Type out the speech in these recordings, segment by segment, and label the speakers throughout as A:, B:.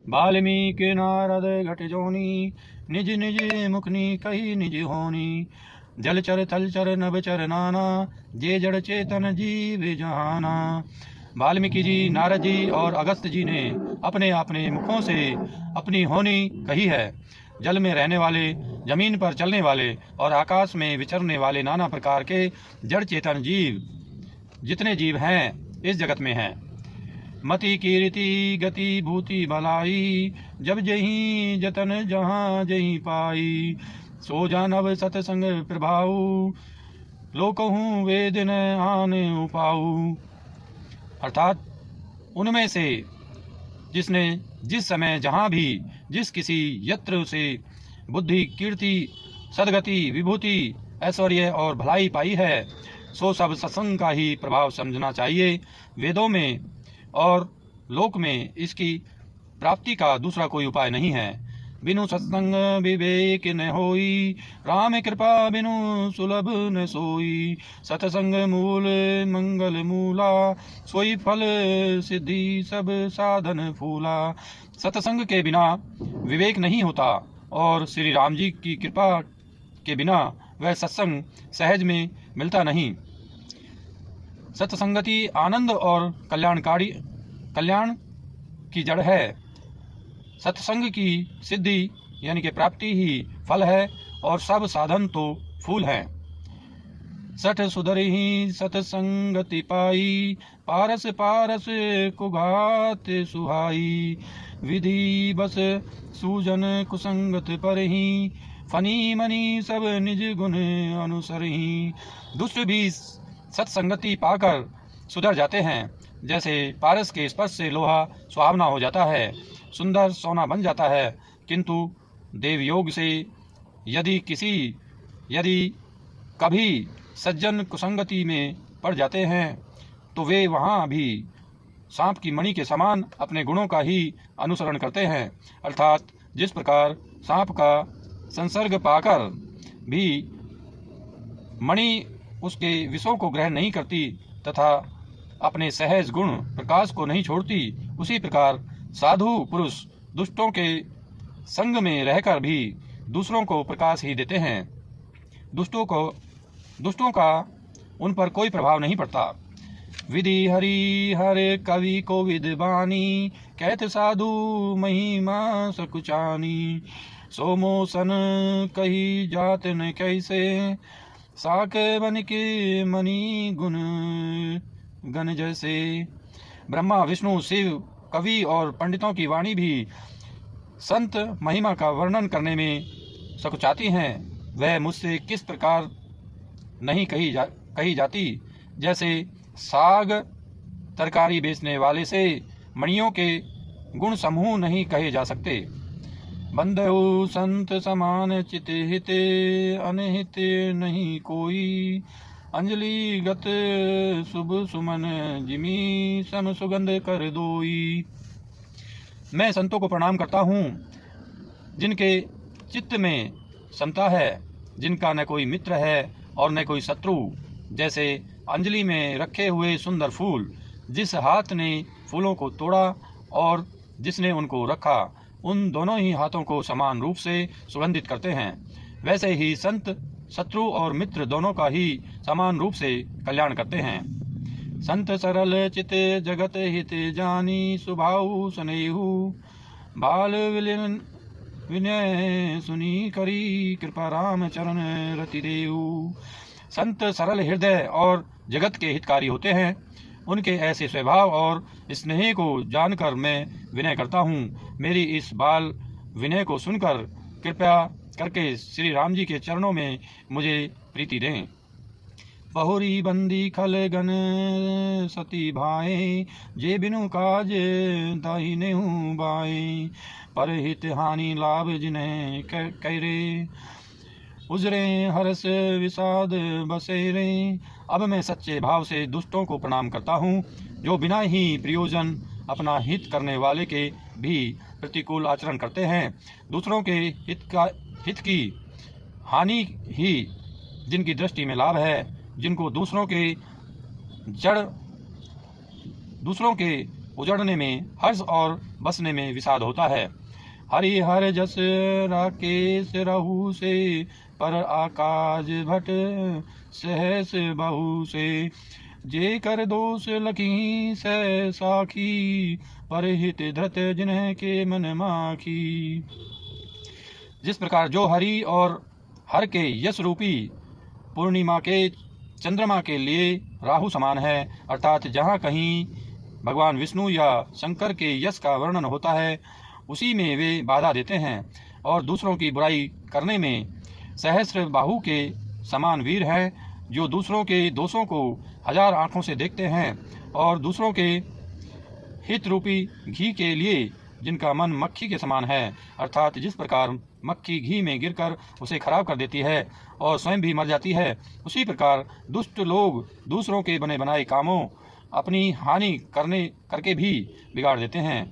A: वाल्मीकि नारद घट जोनी, निज निज मुखनी कही निज होनी। जलचर थलचर नभचर नाना, जे जड़ चेतन जीव जहाना। वाल्मीकि जी, नारद जी और अगस्त्य जी ने अपने अपने मुखों से अपनी होनी कही है। जल में रहने वाले, जमीन पर चलने वाले और आकाश में विचरने वाले नाना प्रकार के जड़ चेतन जीव, जितने जीव हैं इस जगत में हैं। मति कीर्ति गति भूति भलाई, जब जहीं जतन जहाँ जहीं पाई। सो जानव सतसंग प्रभाऊ, लोकहूँ वेद न आन उपाऊ। अर्थात उनमें से जिसने जिस समय जहाँ भी जिस किसी यत्र से बुद्धि कीर्ति सदगति विभूति ऐश्वर्य और भलाई पाई है, सो सब सत्संग का ही प्रभाव समझना चाहिए। वेदों में और लोक में इसकी प्राप्ति का दूसरा कोई उपाय नहीं है। बिनु सत्संग विवेक न होई, राम कृपा बिनु सुलभ न सोई। सत्संग मूल मंगल मूला, सोई फल सिद्धि सब साधन फूला। सत्संग के बिना विवेक नहीं होता और श्री राम जी की कृपा के बिना वह सत्संग सहज में मिलता नहीं। सत्संगति आनंद और कल्याण की जड़ है। सत्संग की सिद्धि यानी कि प्राप्ति ही फल है और सब साधन तो फूल हैं। सठ सुधरहि सत्संगति पाई, पारस पारस कुघात सुहाई। विधि बस सूजन कुसंगत परहि, फनी मनी सब निज गुण अनुसरहि। दुष्ट भी सत्संगति पाकर सुधर जाते हैं। जैसे पारस के स्पर्श से लोहा सुहावना हो जाता है, सुंदर सोना बन जाता है, किंतु देवयोग से यदि कभी सज्जन कुसंगति में पड़ जाते हैं तो वे वहाँ भी सांप की मणि के समान अपने गुणों का ही अनुसरण करते हैं। अर्थात जिस प्रकार सांप का संसर्ग पाकर भी मणि उसके विषों को ग्रहण नहीं करती तथा अपने सहज गुण प्रकाश को नहीं छोड़ती, उसी प्रकार साधु पुरुष दुष्टों के संग में रहकर भी दूसरों को प्रकाश ही देते हैं। दुष्टों का उन पर कोई प्रभाव नहीं पड़ता। विधि हरि हर कवि को विद्वानी, कहत साधु महिमा सकुचानी। सोमोसन कही जात न कैसे, साक बन के मणि गुण गण जैसे। ब्रह्मा विष्णु शिव कवि और पंडितों की वाणी भी संत महिमा का वर्णन करने में सकुचाती हैं। वह मुझसे किस प्रकार नहीं कही जाती, जैसे साग तरकारी बेचने वाले से मणियों के गुण समूह नहीं कहे जा सकते। बंधु संत समान चित हित, अनहित नहीं कोई। अंजलि गत शुभ सुमन, जिमी सम सुगंध कर दोई। मैं संतों को प्रणाम करता हूँ जिनके चित्त में समता है, जिनका न कोई मित्र है और न कोई शत्रु। जैसे अंजलि में रखे हुए सुंदर फूल, जिस हाथ ने फूलों को तोड़ा और जिसने उनको रखा, उन दोनों ही हाथों को समान रूप से सुगंधित करते हैं। वैसे ही संत शत्रु और मित्र दोनों का ही समान रूप से कल्याण करते हैं। संत सरल चित जगत हित जानी, स्वभाव स्नेहु बाल विनय सुनी करी। कृपा राम चरण रति देहु। संत सरल हृदय और जगत के हितकारी होते हैं। उनके ऐसे स्वभाव और स्नेह को जानकर मैं विनय करता हूँ। मेरी इस बाल विनय को सुनकर कृपया करके श्री राम जी के चरणों में मुझे प्रीति दें। बहुरी बंदी खल गन सती भाए, जे बिनु काज दाही नेहु बाए। पर हित हानि लाभ जिन्हें करे, उजरे हर्ष विषाद बसेरे। अब मैं सच्चे भाव से दुष्टों को प्रणाम करता हूँ, जो बिना ही प्रयोजन अपना हित करने वाले के भी प्रतिकूल आचरण करते हैं। दूसरों के हित की हानि ही जिनकी दृष्टि में लाभ है, जिनको दूसरों के उजड़ने में हर्ष और बसने में विषाद होता है। हरि हर जस राकेश रहु से, पर आकाश भट सहस बहु से। जे कर दोष लखी सै साखी, पर हित धृत जिन्ह के मन माखी। जिस प्रकार जो हरि और हर के यश रूपी पूर्णिमा के चंद्रमा के लिए राहु समान है, अर्थात जहाँ कहीं भगवान विष्णु या शंकर के यश का वर्णन होता है उसी में वे बाधा देते हैं, और दूसरों की बुराई करने में सहस्र बाहु के समान वीर है, जो दूसरों के दोषों को 1000 आँखों से देखते हैं, और दूसरों के हित रूपी घी के लिए जिनका मन मक्खी के समान है, अर्थात जिस प्रकार मक्खी घी में गिरकर उसे खराब कर देती है और स्वयं भी मर जाती है, उसी प्रकार दुष्ट लोग दूसरों के बने बनाए कामों अपनी हानि करके भी बिगाड़ देते हैं।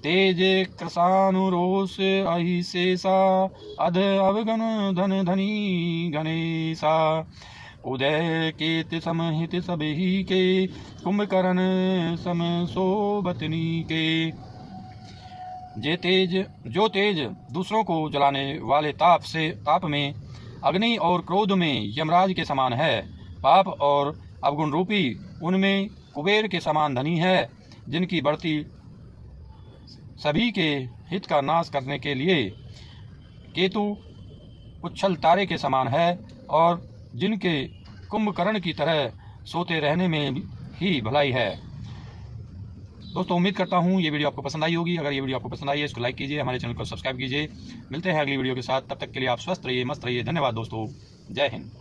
A: तेज कृशानुरोष अहि शेषा, अध अवगण धन धनी गणेशा। उदय केत समहित सबही के, कुंभकर्ण सम सोबतनी के। जो तेज दूसरों को जलाने वाले ताप में, अग्नि और क्रोध में यमराज के समान है, पाप और अवगुण रूपी उनमें कुबेर के समान धनी है, जिनकी बढ़ती सभी के हित का नाश करने के लिए केतु उच्छल तारे के समान है, और जिनके कुंभकर्ण की तरह सोते रहने में ही भलाई है। दोस्तों, उम्मीद करता हूँ ये वीडियो आपको पसंद आई होगी। अगर ये वीडियो आपको पसंद आई है इसको लाइक कीजिए, हमारे चैनल को सब्सक्राइब कीजिए। मिलते हैं अगली वीडियो के साथ, तब तक के लिए आप स्वस्थ रहिए, मस्त रहिए। धन्यवाद दोस्तों, जय हिंद।